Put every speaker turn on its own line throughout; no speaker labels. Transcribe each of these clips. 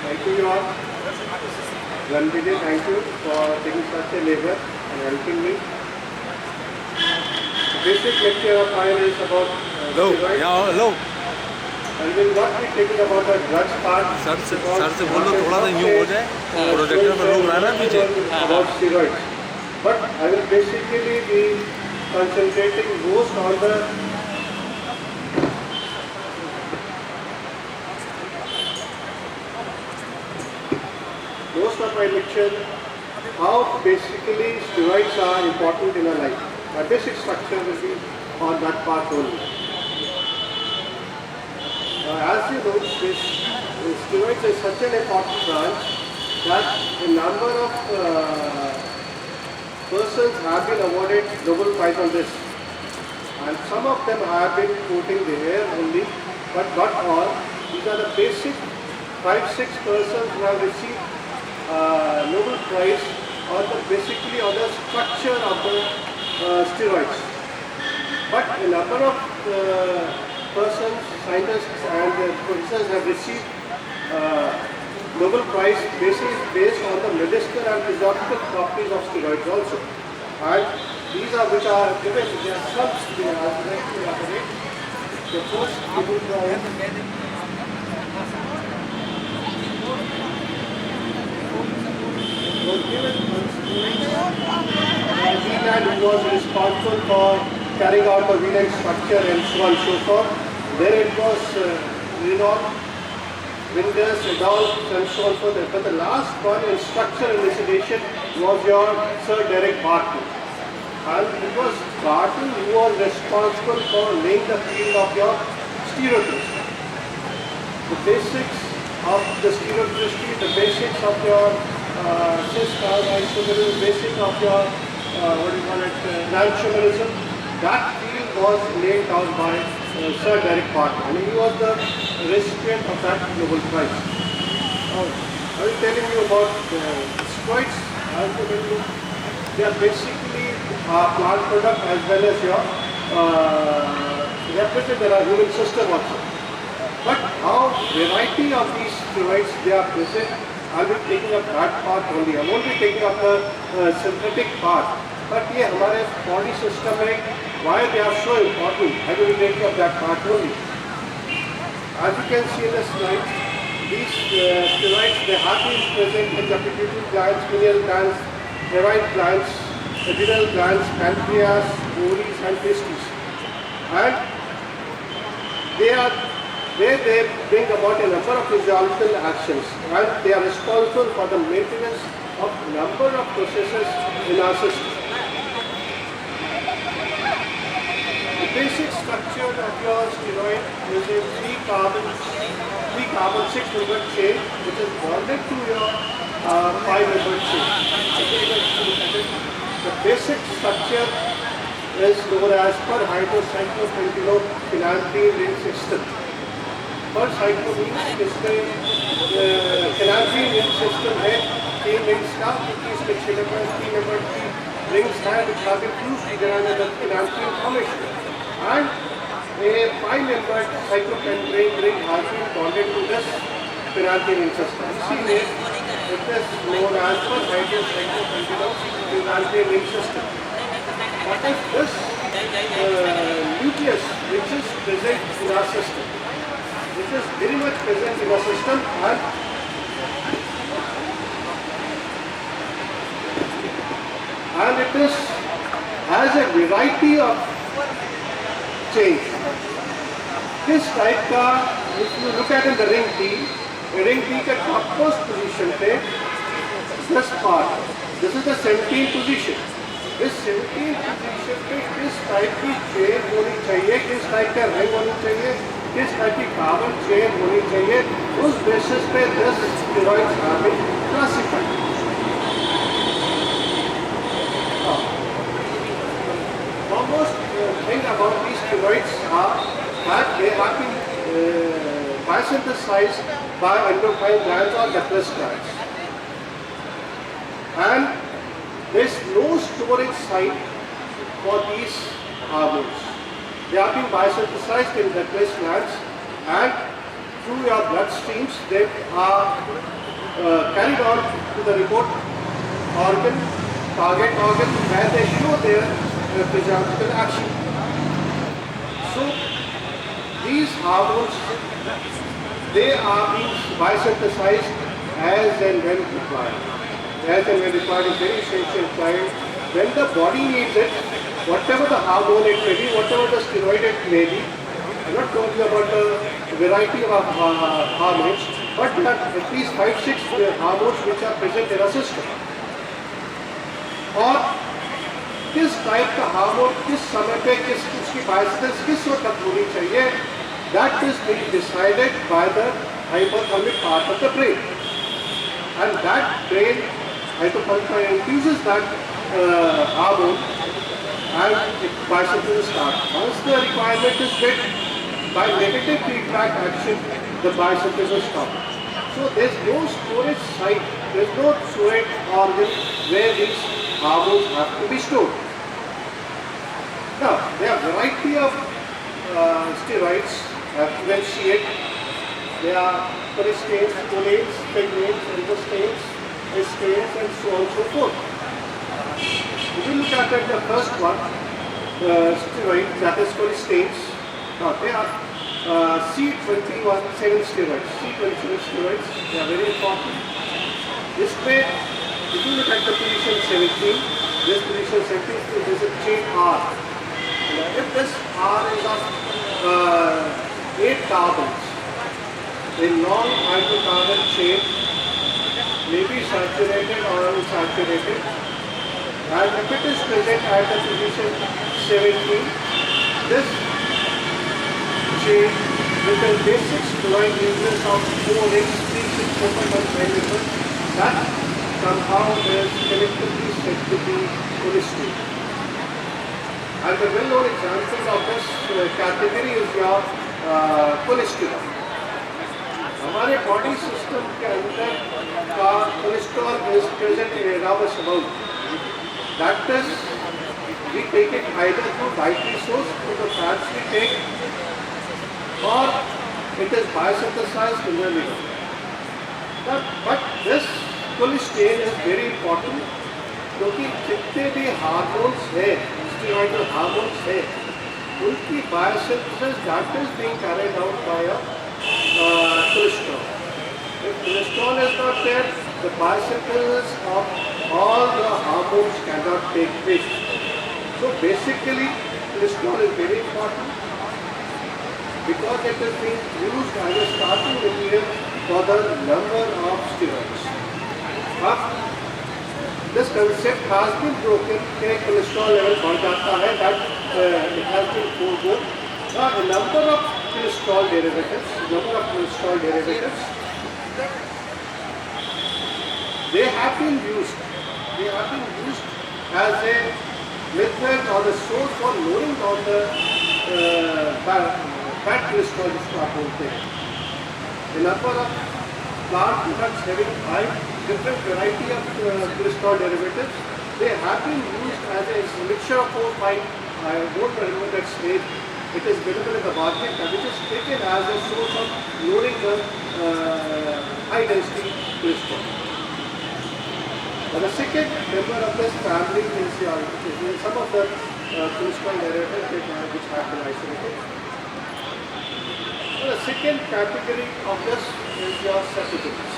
Thank you all. Ranvijay, thank you for taking such a labor and helping me. The basic lecture of mine is about steroids.
Hello
I will not be taking about the drugs part.
Sir से बोल दो थोड़ा सा यूँ हो जाए projector में लोग रह रहे हैं पीछे
About steroids. But I will basically be concentrating most on the most of my lecture how basically steroids are important in our life. My basic structure will be on that part only. As you know, this steroids is such an important branch that a number of persons have been awarded Nobel Prize on this. And some of them have been quoting the air only, but not all. These are the basic 5-6 persons who have received Nobel Prize on the basically on the structure of the steroids. But a number of persons, scientists and professors have received Nobel Prize based on the medicinal and physiological properties of steroids also. And these are which are given, there are some I would like to elaborate. The first Nobel Prize was given Wieland, who was responsible for carrying out the Wieland structure and so on and so forth. Then it was Renault, Winders, Adolph and so on and so forth. But the last one in structure elucidation was your Sir Derek Barton. And it was Barton who was responsible for laying the field of your stereochemistry. The basics of the stereochemistry, the basics of your cis-isomerism, basic of your enantiomerism, that field was laid down by Sir Derek Barton, and he was the recipient of that Nobel Prize. Now, I was telling you about steroids. I was telling you they are basically plant product as well as your represent their human system also. But how variety of these steroids they are present, I will be taking up that part only. I won't be taking up the synthetic part. But ये हमारे body system में why they are so important, I will be taking up that part only. As you can see in the slide, these steroids they have been present in the pituitary glands, pineal glands, thyroid glands, adrenal glands, pancreas, ovaries and testes. And they bring about a number of physiological actions, and they are responsible for the maintenance of number of processes in our system. The basic structure of your steroid is a 3-carbon 6-membered chain which is bonded to your 5-membered chain. The basic structure is known as per hydrocyclopentylophenanthine ring system. Per cycle means इसमें phenanthine ring system है 3 rings का, क्योंकि इसमें 3-membered rings हैं which have been fused together with the phenanthine formation. And a 5-membered cyclopentane ring has been bonded to this phenanthine ring system. इसीलिए it is known as per hydrocyclopentylophenanthine ring system. What is this nucleus which is present in our system? Which is very much present in our system, and it is has a variety of chains. This type का, if you look at in the ring T के topmost position पे this part, this is the 17th position. This 17th position पे किस type की chain होनी चाहिए, किस type का रिंग होनी चाहिए, किस टाइप की कार्बन चेन होनी चाहिए, उस बेसिस पे this steroids have been classified. Foremost thing about these steroids are that they have been biosynthesized by endocrine glands or Douglas glands. And there is no storage site for these hormones. They have been biosynthesized in Douglas glands, and through your blood streams, they are carried on to the remote organ, target organ, where they show their physiological action. So these hormones, they are being biosynthesized as and when required. As and when required is very essential time. When the body needs it, whatever the hormone it may be, whatever the steroid it may be, I'm not talking about the variety of hormones, but there are at least 5-6 hormones which are present in a system. और किस type का hormone किस समय पे किस उसकी biosynthesis किस वक्त होनी चाहिए, that is being decided by the hypothalamic part of the brain, and that brain hypothalamic induces that hormone and biosynthesis starts. Once the requirement is met by negative feedback action, the biosynthesis stops. So there is no storage site, there is no storage organ where these hormones have to be stored. Now, there are a variety of steroids, eventuate. There are polistains, cholanes, peglanes, endostains, estanes, and so on and so forth. If you look at the first one, steroid, that is polistains. Now, they are C21 steroids. C27 steroids, they are very important. This way, if you look at the position 17, this position 17, there is a chain R. If this R is of 8 carbons, a long hydrocarbon chain may be saturated or unsaturated, and if it is present at the position 17, this chain with the basic chloride nucleus of 4 rings, 3, 6 open and 5 members, that compound is collectively said to be polystyrene. And the well-known example of this category is your cholesterol. हमारे body system के अंदर का cholesterol is present in enormous amount. That is, we take it either through dietary source, through the fats we take, or it is biosynthesized in the liver. But this cholesterol is very important, क्योंकि जितने भी hormones हैं, steroidal hormones हैं, उनकी biosynthesis that is being carried out by a cholesterol. If cholesterol is not there, the biosynthesis of all the hormones cannot take place. So basically, cholesterol is very important because it is being used as a starting material for the number of steroids. This concept has been broken कि cholesterol level बढ़ जाता है, that it has been foregone. A number of cholesterol derivatives, they have been used as a method or a source for lowering down the fat cholesterol जिसको आप बोलते हैं. A number of plant products having different variety of cholesterol derivatives, they have been used as a mixture of 4, 5, I don't remember that state. It is available in the market, which is taken as a source of lowering the high density cholesterol. And the second member of this family is some of the cholesterol derivatives which have been isolated. So the second category of this is your sapogens.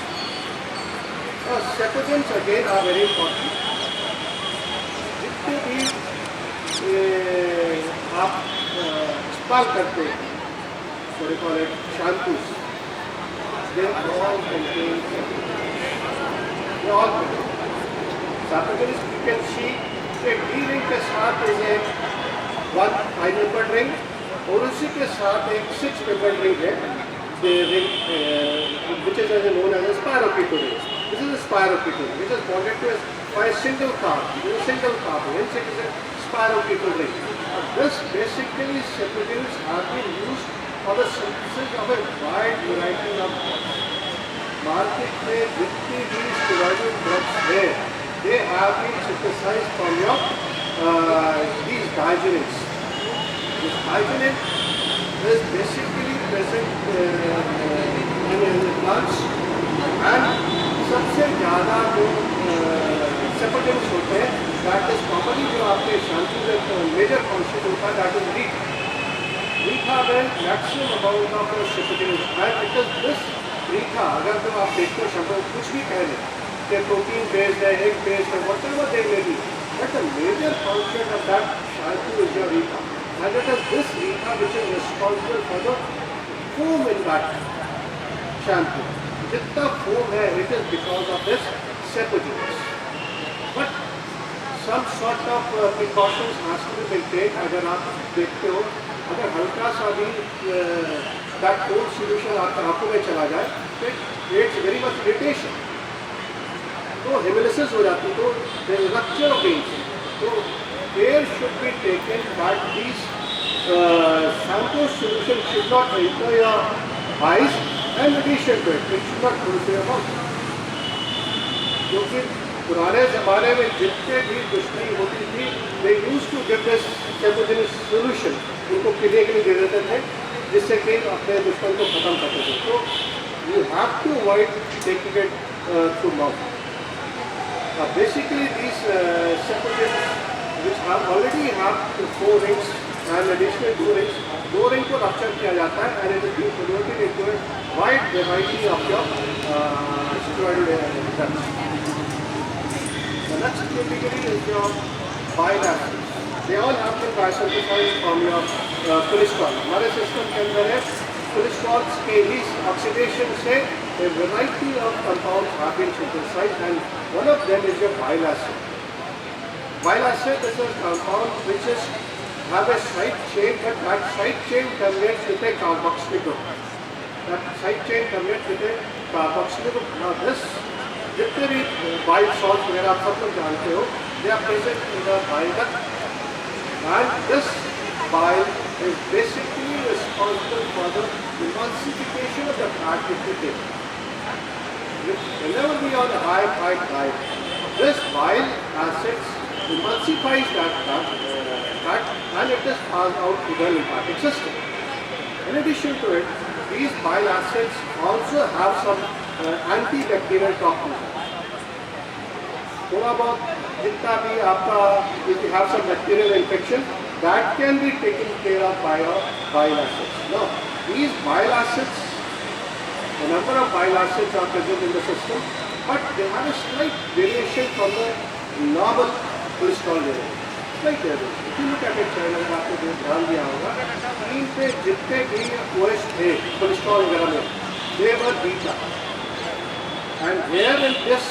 Sapogens again are very important. जितने भी आप इस्तेमाल करते हैं, what we call it shampoos, they all contain sapogens. They all contain sapogens. You can see कि D-ring के साथ is a 1 5-membered ring और उसी के साथ एक 6-membered ring है, the ring which is known as a spirochetal ring. This is a spirochetal ring which is bonded to by a single carbon. This is a single carbon. Hence it is a spirochetal ring. This basically sapogens have been used for the synthesis of a wide variety of drugs. Market में जितनी भी steroidal drugs है, they have been synthesized from your these diagenins. This diagenin is basically present plants. And सबसे ज़्यादा जो सेपरेटिव्स होते हैं, that is commonly जो आपके शैम्पू में मेजर कॉन्स्टिट्यूट होता है, दैट इज रीठा. रीठा में maximum amount of separatives and it is this reetha. अगर जो आप देखते हो शैम्पू कुछ भी कह लें कि प्रोटीन बेस्ड है, एग बेस्ड है, whatever they may be, but the major constitute of that shampoo is your reetha. And it is this reetha which is responsible for the foam in that shampoo. जितना foam है, it is because of this sapoteins. But some sort of precautions has to be maintained. अगर आप देखते हो, अगर हल्का सा भी that foam solution आपके आंखों में चला जाए, तो it creates very much irritation. तो hemolysis हो जाती, तो there is rupture of veins. तो care should be taken that these shampoo solution should not enter your eyes and addition to it should not go to your mouth. क्योंकि पुराने ज़माने में जितने भी दुश्मनी होती थी, they used to give this sapoteins solution, उनको पीने के लिए दे देते थे, जिससे कि अपने दुश्मन को ख़त्म करते थे. तो you have to avoid taking it through mouth. Basically these sapoteins which have already have 4 rings and additional 2 rings, 2 ring को रप्चर किया जाता है and it is being converted into a wide variety of your steroidal drugs. The next category is your bile acids. They all have been biosynthesized from your cholesterol. हमारे system के अंदर है cholesterol के इस oxidation से a variety of compounds have been synthesized and one of them is your bile acid. Bile acid is a compound which is have a side chain, but that side chain terminates with a carboxylic group. That side chain terminates with a carboxylic group. Now this, जितने भी bile salts वगैरह आप सब लोग जानते हो, they are present in the bile duct, and this bile is basically responsible for the emulsification of the fat which we take. Whenever we are on a high diet, this bile acids emulsifies that fat and it is passed out to the lymphatic system. In addition to it, these bile acids also have some antibacterial properties. थोड़ा बहुत जितना भी आपका, if you have some bacterial infection, that can be taken care of by your bile acids. Now, these bile acids, a number of bile acids are present in the system, but they have a slight variation from the normal cholesterol level. Like that. If you look at it, China में आपने जो ध्यान दिया होगा, इन पे जितने भी OH थे कोलेस्ट्रॉल वगैरह में, they were beta. And here in this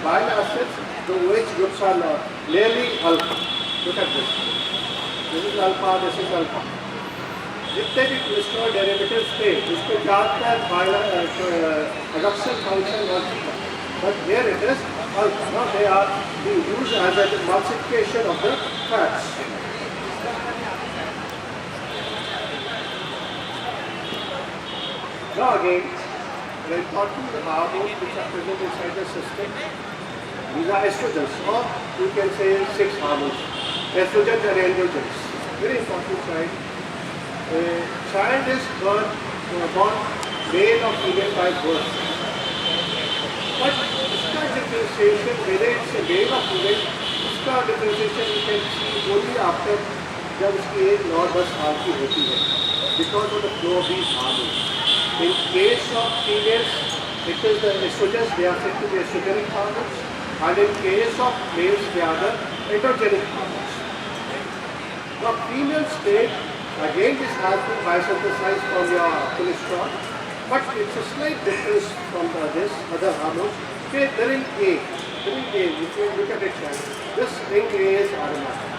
bile acids, the OH groups are nearly alpha. Look at this. This is alpha, this is alpha. जितने भी कोलेस्ट्रॉल डेरिवेटिव्स थे, उसको ज़्यादातर adduction function और beta. But here it is alpha. Now they are being used as an emulsification of the fats. Now again, the important hormones which are present inside the system, these are estrogens, or you can say 6 hormones, estrogens and androgens. Very important side. A child is born male or female by birth. But इसका differentiation, whether it's a male or female, इसका differentiation you can see only after जब उसकी as 9-10 साल की होती है, because of the flow of these hormones. In case of females, it is the estrogens, they are said to be estrogenic hormones, and in case of males, they are the androgenic hormones. Now, female state, again this has been biosynthesized from your cholesterol, but it's a slight difference from this other hormones. Okay, the ring A, if you look at it, this ring A is aromatic.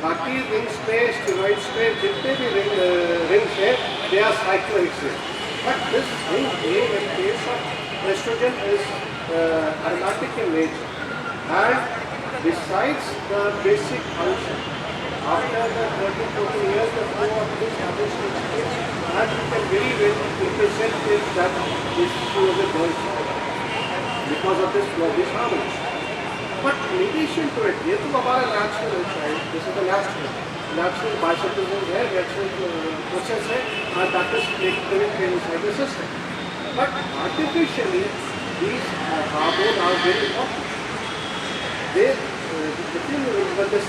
बाकी rings पे, steroids पे जितने भी rings हैं, they are cycloids. But this ring A, in case of estrogen, is aromatic in nature. And besides the basic function, after the 30-40 years, the flow of this happens to change, and you can very well represent it that this was a girl child because of this flow of these hormones. But in addition to it, ये तो हमारा natural child, this is the natural biosynthesis है, natural process है, and that is taking place inside the system. But artificially, these hormones are very important. They, this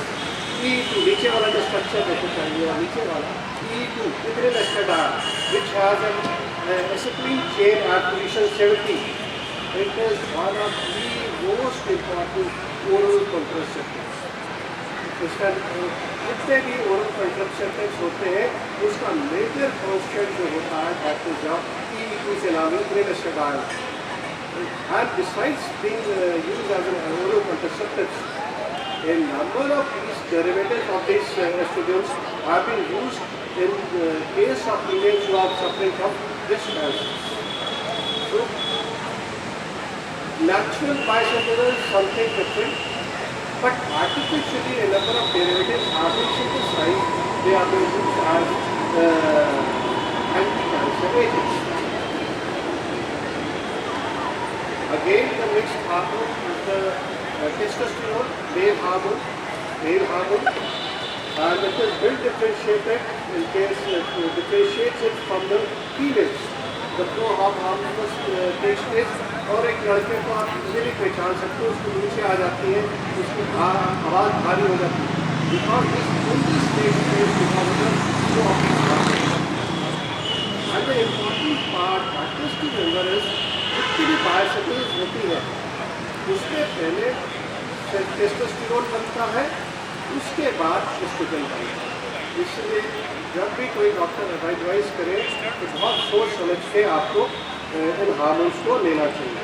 E2 नीचे वाला जो structure देखो चाहिए और नीचे वाला E2 ethyl estradiol which has an acetylene chain at position 70. It is one of the most important oral contraceptives. इसका जितने भी ओरल contraceptives होते हैं उसका मेजर कॉन्स्टेंट जो होता है that is E2 से नाम है ethyl एस्टेडाइल. And besides being used as an oral contraceptives, a number of these derivatives of these estrogens have been used in the case of females who are suffering from breast cancer. So, natural biosynthesis is something different, but artificially a number of derivatives have been synthesized. They are being used as anti-cancer agents. Again, the next hormone is the testosterone, male hormone, and it is well differentiated in case it differentiates it from the females. The pro hormones takes place और एक लड़के को आप easily पहचान सकते हो, उसको नीचे आ जाती है, उसकी आवाज़ भारी हो जाती है. Because this only takes place because of the pro hormones. And the important part that is to remember is जितनी भी बायोसिंथेसिस होती है उसके पहले टेस्टोस्टेरोन बनता है, उसके बाद एस्ट्रोजन बनता है. इसलिए जब भी कोई डॉक्टर एडवाइस करे तो बहुत सोच समझ के आपको इन हार्मोन्स को लेना चाहिए.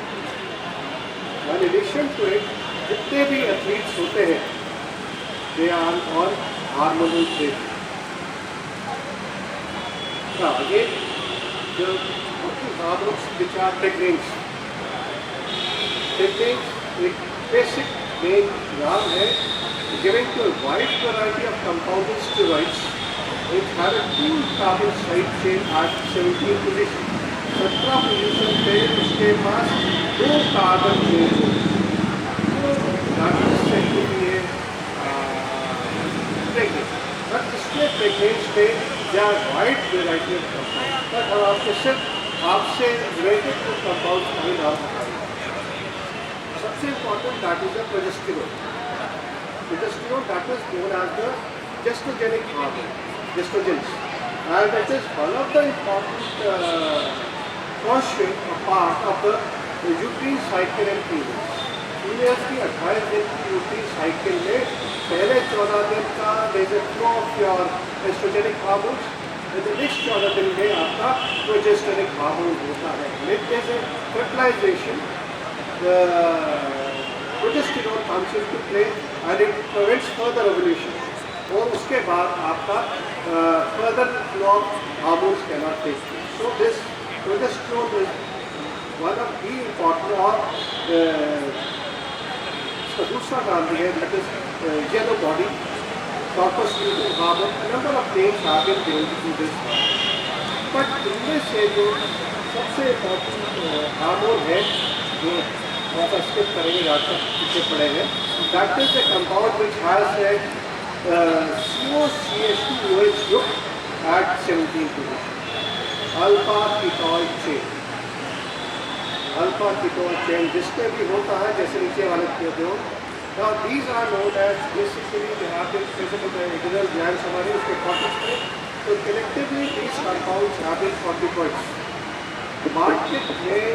इन एडिशन टू इट जितने भी एथलीट्स होते हैं they are on hormonal therapy. Again जो hormones which are pregnant. Pregnant एक basic main नाम है given to a wide variety of compounded steroids which have a 2 carbon side chain at 17 position. 17 position पे उसके पास 2 carbon chain तो doctor से लिए pregnant. But इसमें pregnant पे या wide variety of compounds. But हम आपके सिर्फ आपसे रिलेटेड टू कंपाउंड का ही नाम बताएंगे. सबसे important that is the progesterone. Progesterone that is known as the gestagenic hormone, gestagens, and it is one of the important constituent part of the uterine cycle in females. Females की 28 दिन की uterine cycle में पहले 14 दिन का there is a flow of your estrogenic hormones. The next 14 दिन में आपका प्रोजेस्टेरोनिक हार्मोन होता है. जैसे fertilisation the progesterone comes into play and it prevents further ovulation. और उसके बाद आपका further flow of hormones cannot take place. So this progesterone is one of the important और इसका दूसरा नाम भी है that is yellow body. Corpus luteum hormone, a number of names have been given to this hormone. But इनमें से जो सबसे इम्पोर्टेंट हार्मोन है जो थोड़ा सा स्किप करेंगे डॉक्टर पीछे पड़ेंगे, that is a compound which has a COCH2OH group at 17 position. Alpha ketol chain. Alpha ketol chain जिसमें भी होता है जैसे नीचे वाले कहते हो. Now these are known as basically they have been present in the adrenal glands हमारे उसके cortex में. So collectively these compounds have been corticoids. Market में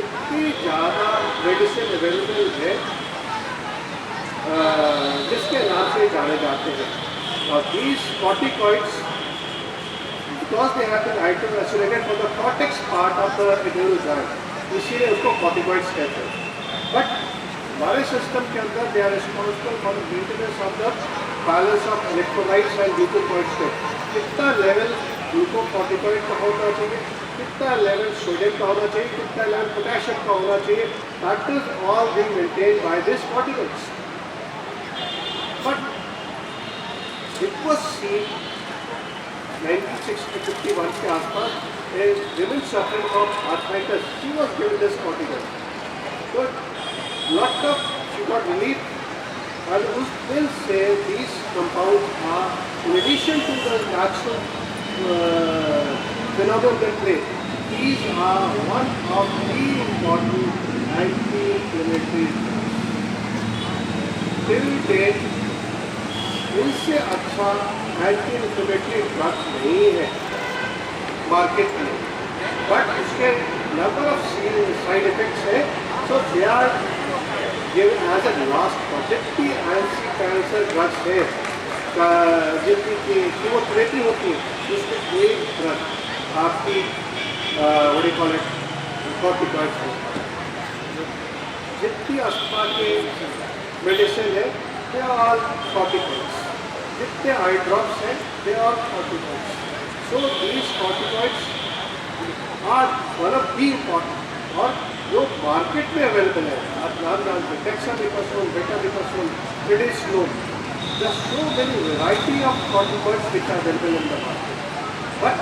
इतनी ज़्यादा मेडिसिन अवेलेबल है जिसके नाम से जाने जाते हैं. और these corticoids because they have been isolated from the cortex part of the adrenal gland, इसीलिए उसको corticoids कहते हैं. बट हमारे सिस्टम के अंदर they are responsible for the maintenance of the balance of electrolytes and glucocorticoids पे. कितना level glucocorticoid का होना चाहिए, कितना लेवल सोडियम का होना चाहिए, कितना लेवल पोटेशियम का होना चाहिए, that is all being maintained by this corticoids. But it was scene 1960-51 के आसपास a woman suffering from arthritis, she was given this corticoid. But lot of she got relief, and will say these compounds are in addition to the natural phenomenon they play. these are one of the important anti-inflammatory drugs. Till date, इनसे अच्छा anti-inflammatory drug नहीं है market में, but उसके number of side effects है. So they are given as a last पर. जितनी anti cancer drugs है, जितनी की कीमोथेरेपी होती है, उसमें एक ड्रग आपकी what you call it corticoids है. जितनी अस्थमा के मेडिसिन है, दे आर ऑल कॉर्टिकॉइड्स. जितने आई ड्रॉप्स हैं, they are corticoids. So these corticoids are one of the important, और जो मार्केट में अवेलेबल है, आप नाम जानते हैं, dexamethasone, betamethasone, prednisone, there are so many variety of corticoids which are available in the market, but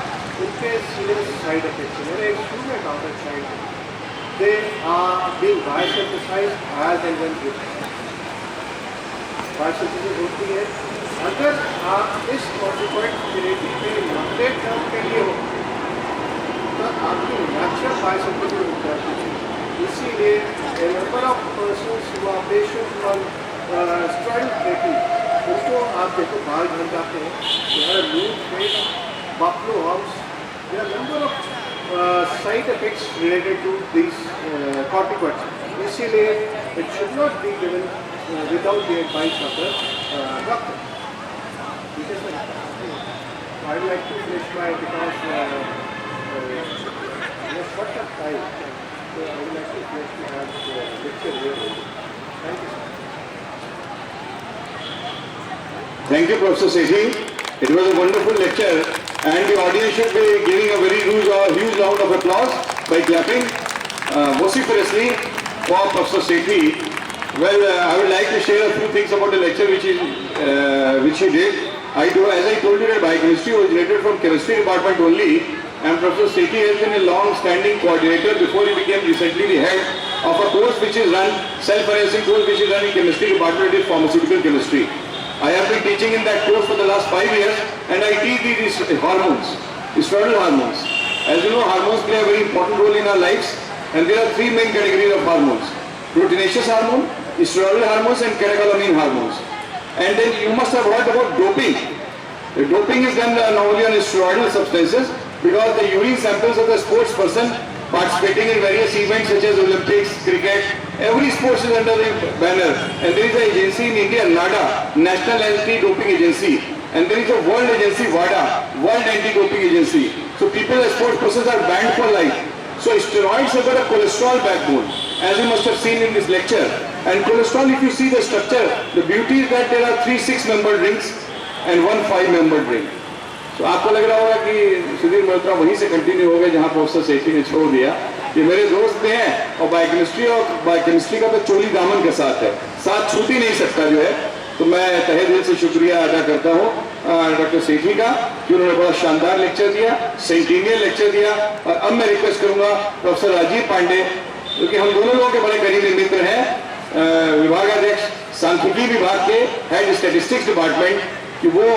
उनके serious side effects हैं. मेरे एक student outside side, they are being biosynthesized as and when given. Biosynthesis होती है. अगर आप इस corticoid therapy पे लंबे टर्म के लिए हो तो आपकी नेचुरल बायोसिंथेसिस हो जाती है. इसीलिए a number of persons who are patient on steroid therapy, उनको आप देखो बाल झड़ जाते हैं, there are lose weight, buffalo humps, there are number of side effects related to these corticoids. इसीलिए it should not be given without the advice of the doctor. I would like to finish my, because we have short of time, so I would like to finish my lecture here. Thank you, sir.
Thank you, Professor Sethi. It was a wonderful lecture, and the audience should be giving a very huge round of applause by clapping vociferously for Professor Sethi. Well, I would like to share a few things about the lecture which he did. As I told you, that biochemistry originated from chemistry department only, and Professor Sethi has been a long-standing coordinator before he became recently the head of a course which is run, self-financing course which is run in chemistry department, is pharmaceutical chemistry. I have been teaching in that course for the last 5 years, and I teach these hormones, steroidal hormones. As you know, hormones play a very important role in our lives, and there are 3 main categories of hormones: proteinaceous hormone, steroidal hormones, and catecholamine hormones. And then you must have heard about doping. The doping is done normally on steroidal substances, because the urine samples of the sports person participating in various events such as Olympics, cricket, every sports is under the banner. And there is an agency in India, NADA, National Anti-Doping Agency, and there is a world agency, WADA, World Anti-Doping Agency. So people as sports persons are banned for life. So steroids have got a cholesterol backbone, as you must have seen in this lecture. And cholesterol, if you see the structure, the beauty is that there are 3 6-membered rings and 1 5-membered ring. तो आपको लग रहा होगा कि सुधीर मल्होत्रा वहीं से continue हो गए जहाँ प्रोफेसर सेठी ने छोड़ दिया. ये मेरे दोस्त हैं, और बायोकेमिस्ट्री का तो चोली दामन के साथ है, साथ छूट ही नहीं सकता जो है. तो मैं तहे दिल से शुक्रिया अदा करता हूँ डॉक्टर सेठी का कि उन्होंने बड़ा शानदार लेक्चर दिया, सेंटिनियल लेक्चर दिया. और अब मैं रिक्वेस्ट करूँगा प्रोफेसर राजीव पांडे, क्योंकि हम दोनों लोगों के बड़े करीबी मित्र हैं, विभागाध्यक्ष सांख्यिकी विभाग के, हेड स्टैटिस्टिक्स डिपार्टमेंट, कि वो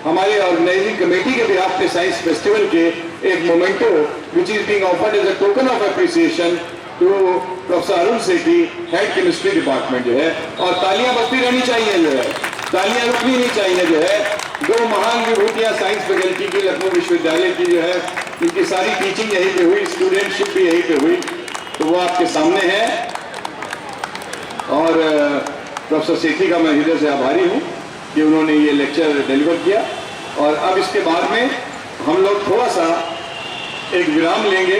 हमारे ऑर्गेनाइजिंग कमेटी के बिहाफ पे साइंस फेस्टिवल के एक memento which is being offered as a token of appreciation to professor Arun Sethi, head chemistry department जो है. और तालियां बजती रहनी चाहिए जो है, तालियां रुकनी नहीं चाहिए जो है. 2 महान विभूतियां साइंस फैकल्टी की, लखनऊ विश्वविद्यालय की जो है, इनकी सारी टीचिंग यहीं पे हुई, स्टूडेंटशिप भी यहीं पे हुई, तो वो आपके सामने है. और प्रोफेसर सेठी का मैं हृदय से आभारी हूँ कि उन्होंने ये लेक्चर डिलीवर किया. और अब इसके बाद में हम लोग थोड़ा सा एक विराम लेंगे.